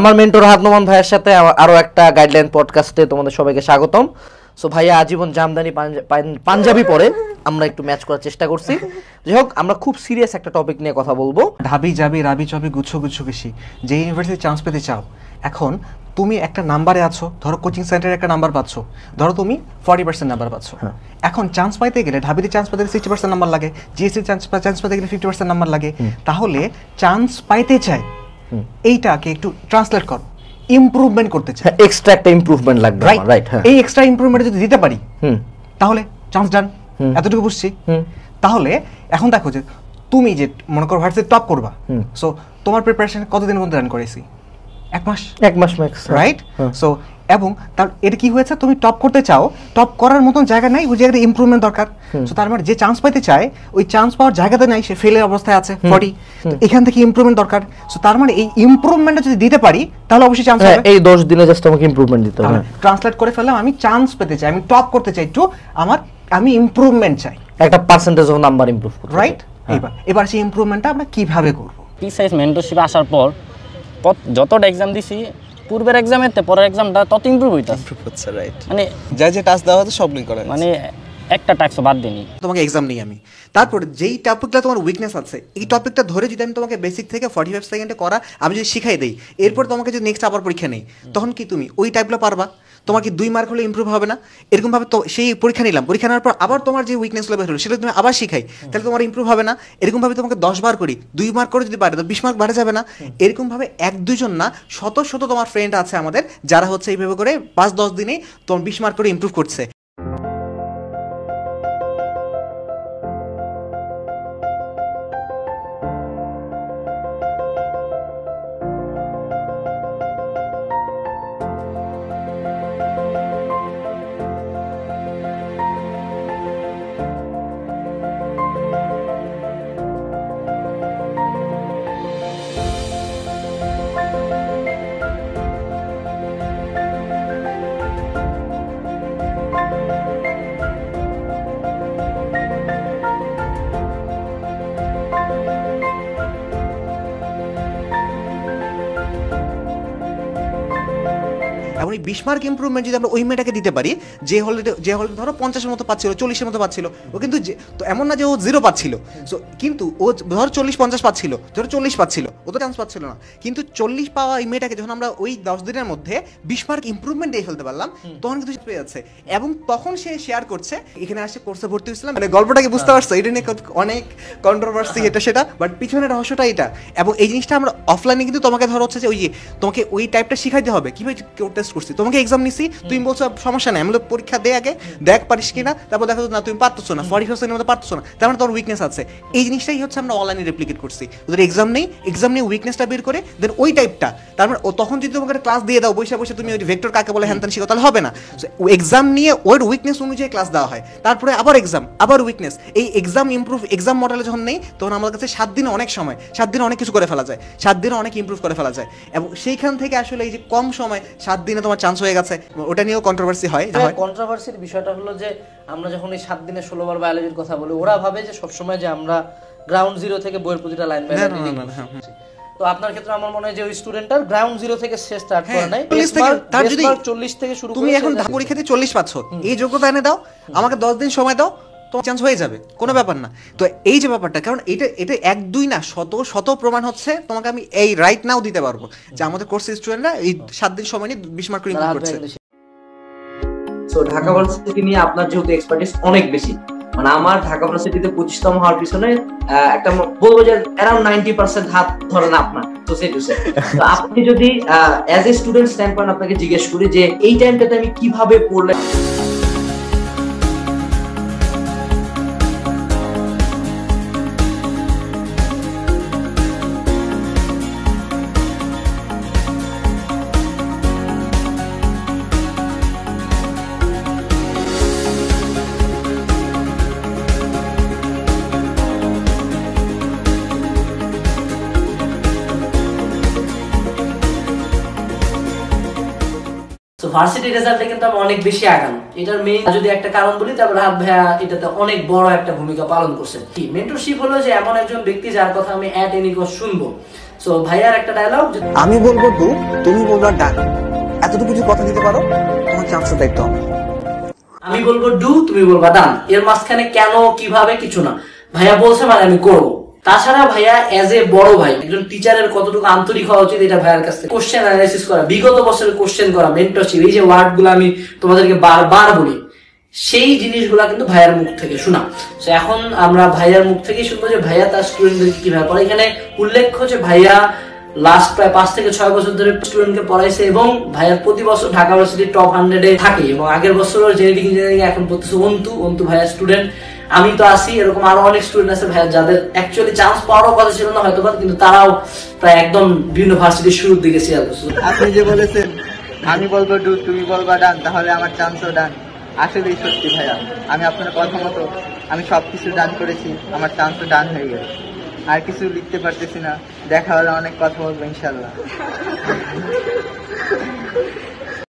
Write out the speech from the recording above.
আমার মেন্টর হাত নোমান ভাইয়ের সাথে আরো একটা গাইডলাইন পডকাস্টে তোমাদের সবাইকে স্বাগতম। সো ভাইয়া আজীবন জামদানি পাঞ্জাবি পরে আমরা একটু ম্যাচ করার চেষ্টা করছি। যাই হোক, আমরা খুব সিরিয়াস একটা টপিক নিয়ে কথা বলবো। ঢাবি যাবি রাবি চবি গুচ্ছ গুচ্ছ বেশি, যে ইউনিভার্সিটি চান্স পেতে চাও, এখন তুমি একটা নাম্বারে আছো, ধরো কোচিং সেন্টারে একটা নাম্বার পাচ্ছ, ধরো তুমি 40% নাম্বার পাচ্ছ। এখন চান্স পাইতে গেলে ঢাবিতে চান্স পাইতে গেলে 60% নাম্বার লাগে, জিএসসি চান্স পাইতে গেলে 50% নাম্বার লাগে। তাহলে চান্স পাইতে চাই এইটাকে একটু ট্রান্সলেট করো, ইমপ্রুভমেন্ট করতে চাই, এক্সট্রা একটা ইমপ্রুভমেন্ট লাগবে, রাইট? এই এক্সট্রা ইমপ্রুভমেন্ট যদি দিতে পারি তাহলে চান্স ডান, এতটুকু বুঝছি। তাহলে এখন দেখো যে তুমি যে মনে করো ভার্সিটি টপ করবা, সো তোমার প্রিপারেশন কতদিনের মধ্যে রান করেছি? এক মাস ম্যাক্স, রাইট? সো এবং তার এটা কি হয়েছে, তুমি টপ করতে চাও, টপ করার মতন জায়গা নাই, ওই জায়গায় ইমপ্রুভমেন্ট দরকার। সো তার মানে যে চান্স পাইতে চায় ওই চান্স পাওয়ার জায়গাতে নাই, সে ফেলের অবস্থায় আছে 40, তো এখান থেকে ইমপ্রুভমেন্ট দরকার। সো তার মানে এই ইমপ্রুভমেন্টটা যদি দিতে পারি তাহলে অবশ্যই চান্স হবে। এই 10 দিনে জাস্ট আমাকে ইমপ্রুভমেন্ট দিতে হবে। ট্রান্সলেট করে ফেললাম, আমি চান্স পেতে চাই, আমি টপ করতে চাই, একটু আমি ইমপ্রুভমেন্ট চাই, একটা পার্সেন্টেজ অফ নাম্বার ইমপ্রুভ করতে, রাইট? এবার সেই ইমপ্রুভমেন্টটা আমরা কিভাবে করব? পিসাইজ মেন্টরশিপ আসার পর যতটা এক্সাম দিছি, পূর্বের এক্সামের তে পরের এক্সামটা তত ইমপ্রুভ হচ্ছে, রাইট? মানে যে টাস্ক দেওয়া হতো সব লিঙ্ক করা, মানে একটা টাস্কও বাদ দিইনি। তোমাকে এক্সাম নেই আমি, তারপরে যেই টপিকটা তোমার উইকনেস আছে এই টপিকটা ধরে যদি আমি তোমাকে বেসিক থেকে 45 সেকেন্ডে করা আমি যদি শিখাই দেই, এরপর তোমাকে যদি নেক্সট আবার পরীক্ষা নেই, তখন কি তুমি ওই টাইপগুলো পারবা? তোমার কি 2 মার্ক হলে ইমপ্রুভ হবে না? এরকমভাবে তো সেই পরীক্ষা নিলাম, পরীক্ষা নেওয়ার পর আবার তোমার যে উইকনেসগুলো বের হলো সেটা তুমি আবার শিখাই, তাহলে তোমার ইমপ্রুভ হবে না? এরকমভাবে তোমাকে 10 বার করি, 2 মার্ক করে যদি বাড়ে তো 20 মার্ক বাড়ে যাবে না? এরকমভাবে 1-2 জন না, শত শত তোমার ফ্রেন্ড আছে আমাদের যারা হচ্ছে এইভাবে করে 5-10 দিনেই তোমার 20 মার্ক করে ইমপ্রুভ করছে। এবং এই 20 মার্ক ইমপ্রুভমেন্ট যদি আমরা ওই মেয়েটাকে দিতে পারি যে হলে ধরো 50-এর মতো পাচ্ছিল, 40-এর মতো পাচ্ছিল, ও কিন্তু তো এমন না যে ও 0 পাচ্ছিল, সো কিন্তু ও ধরো 40-50 পাচ্ছিল, ধরো 40 পাচ্ছিল, ও তো চান্স পাচ্ছিল না, কিন্তু 40 পাওয়া এই মেয়েটাকে যখন আমরা ওই 10 দিনের মধ্যে 20 মার্ক ইমপ্রুভমেন্ট দিয়ে ফেলতে পারলাম, তখন কিন্তু পেয়ে যাচ্ছে। এবং তখন সে শেয়ার করছে, এখানে আসে কোর্সে ভর্তি হয়েছিলাম, মানে গল্পটাকে বুঝতে পারছো? এটা নিয়ে অনেক কন্ট্রোভার্সি, এটা সেটা, বাট পিছনের রহস্যটা এটা। এবং এই জিনিসটা আমরা অফলাইনে কিন্তু তোমাকে ধরো হচ্ছে যে ওই যে তোমাকে ওই টাইপটা শিখাইতে হবে, কিভাবে টেস্ট করছি, তোমাকে এক্সাম নিছি, তুমি বলছো সমস্যা নেই, আমি পরীক্ষা দে আগে, দেখ পারিস কিনা, তারপর দেখো না তুমি পারতেছো না, 40% মতো পারতেছো না, তার মানে তোমার উইকনেস আছে। এই জিনিসটাই হচ্ছে আমরা অনলাইনে রেপ্লিকেট করছি। ওদের এক্সাম নিয়ে উইকনেসটা বের করে দেন ওই টাইপটা, তার মানে তখন যদি তোমাকে ক্লাস দিয়ে দাও বসে বসে তুমি ওই ভেক্টর কাকে বলে হ্যান শিখো, তাহলে হবে না। এক্সাম নিয়ে ওর উইকনেস অনুযায়ী ক্লাস দেওয়া হয়, তারপরে আবার এক্সাম, আবার উইকনেস, এই এক্সাম মডেলে যখন নেই তখন আমার কাছে 7 দিনে অনেক সময়, 7 দিনে অনেক কিছু করে ফেলা যায়, 7 দিনে অনেক ইমপ্রুভ করে ফেলা যায়। এবং সেইখান থেকে আসলে এই যে কম সময় 7 দিনে তোমার চান্স হয়ে গেছে, ওটা নিয়েও কন্ট্রোভার্সি হয়। কন্ট্রোভার্সির বিষয়টা হলো যে আমরা যখন এই 7 দিনে 16 বার বায়োলজির কথা বলি, ওরা ভাবে যে সবসময় যে আমরা গ্রাউন্ড জিরো থেকে বইয়ের প্রতিটা লাইন বাই লাইন রিডিং করছি। তো আপনার ক্ষেত্রে আমার মনে হয় যে ওই স্টুডেন্টটার গ্রাউন্ড জিরো থেকে সে স্টার্ট করে নাই, তার যদি 40 থেকে শুরু করে, তুমি এখন পরীক্ষাতে 40 পাচ্ছ, এই যোগ্যতা এনে দাও, আমাকে 10 দিন সময় দাও, তোমার চান্স হয়ে যাবে, কোনো ব্যাপার না। তো এই যে ব্যাপারটা, কারণ এটা 1-2 না, শত প্রমাণ হচ্ছে তোমাকে আমি এই রাইট নাও দিতে পারবো যে আমাদের কোর্সের স্টুডেন্টরা এই 7 দিন সময় নিয়ে 20 মার্ক করে ইমপ্রুভ করছে। সো ঢাকা ভার্সিটি নিয়ে আপনার যেহেতু এক্সপার্টিস অনেক বেশি, মানে আমার ঢাকা ভার্সিটিতে 25তম হওয়ার পিছনে একটা বলবো যে অ্যারাউন্ড 90% হাত ধরেন আপনার। তো আপনি যদি as a student stand point আপনাকে জিজ্ঞেস করি যে এই টাইমটাতে আমি কিভাবে পড়লে ভার্সিটি রেজাল্টে কিন্তু আমি অনেক বেশি আগাম, এটার মেইন যদি একটা কারণ বলি তারপর রাত ভাইয়া এটাতে অনেক বড় একটা ভূমিকা পালন করছে। কি মেন্টরশিপ হলো যে এমন একজন ব্যক্তি যার কথা আমি অ্যাট এনি কস্ট শুনবো, সো ভাইয়ার একটা ডায়লগ, আমি বলবো ডু, তুমি বলবা ডান, এতটুকু কিছু কথা দিতে পারো, তোমার চান্সের দায়িত্ব আমার। আমি বলবো ডু, তুমি বলবা ডান, এর মাঝখানে কেন কিভাবে কিছু না, ভাইয়া বলছে মানে আমি করবো। তাছাড়া ভাইয়া এজ এ বড় ভাই, একজন টিচারের কতটুকু আন্তরিক হওয়া উচিত এটা ভাইয়ার কাছ থেকে কোশ্চেন অ্যানালাইসিস করা, বিগত বছরের কোশ্চেন করা, মেন্টরশিপ, এই যে ওয়ার্ড গুলো আমি তোমাদেরকে বারবার বলি, সেই জিনিসগুলা কিন্তু ভাইয়ার মুখ থেকে শোনা। তো এখন আমরা ভাইয়ার মুখ থেকেই শুনবো যে ভাইয়া তার স্টুডেন্টদেরকে কিভাবে পড়ায়। এখানে উল্লেখ্য যে ভাইয়া লাস্ট প্রায় 5 থেকে 6 বছর ধরে স্টুডেন্টকে পড়াইছে এবং ভাইয়ার প্রতি বছর ঢাকা ইউনিভার্সিটির টপ 100 এ থাকে এবং আগের বছর জেনেটিক ইঞ্জিনিয়ারিং এখন পড়তেছে অন্তু ভাইয়ার স্টুডেন্ট, আমি তো আছি, এরকম আরো অনেক স্টুডেন্ট আছে ভাইয়া যাদের অ্যাকচুয়ালি চান্স পাওয়ারও কথা ছিল না হয়তো, কিন্তু তারাও প্রায় একদম বিভিন্ন ভার্সিটির শুরুর দিকে শেয়ার করছে। আপনি যে বলেছেন আমি বলবো ডু, তুমি বলবা ডান, তাহলে আমার চান্সও ডান। আসলেই সত্যি ভাইয়া, আমি আপনার কথা মতো আমি সবকিছু ডান করেছি, আমার চান্সও ডান হয়ে গেল। আর কিছু লিখতে পারতেছি না, দেখা হলে অনেক কথা বলবো ইনশাল্লাহ।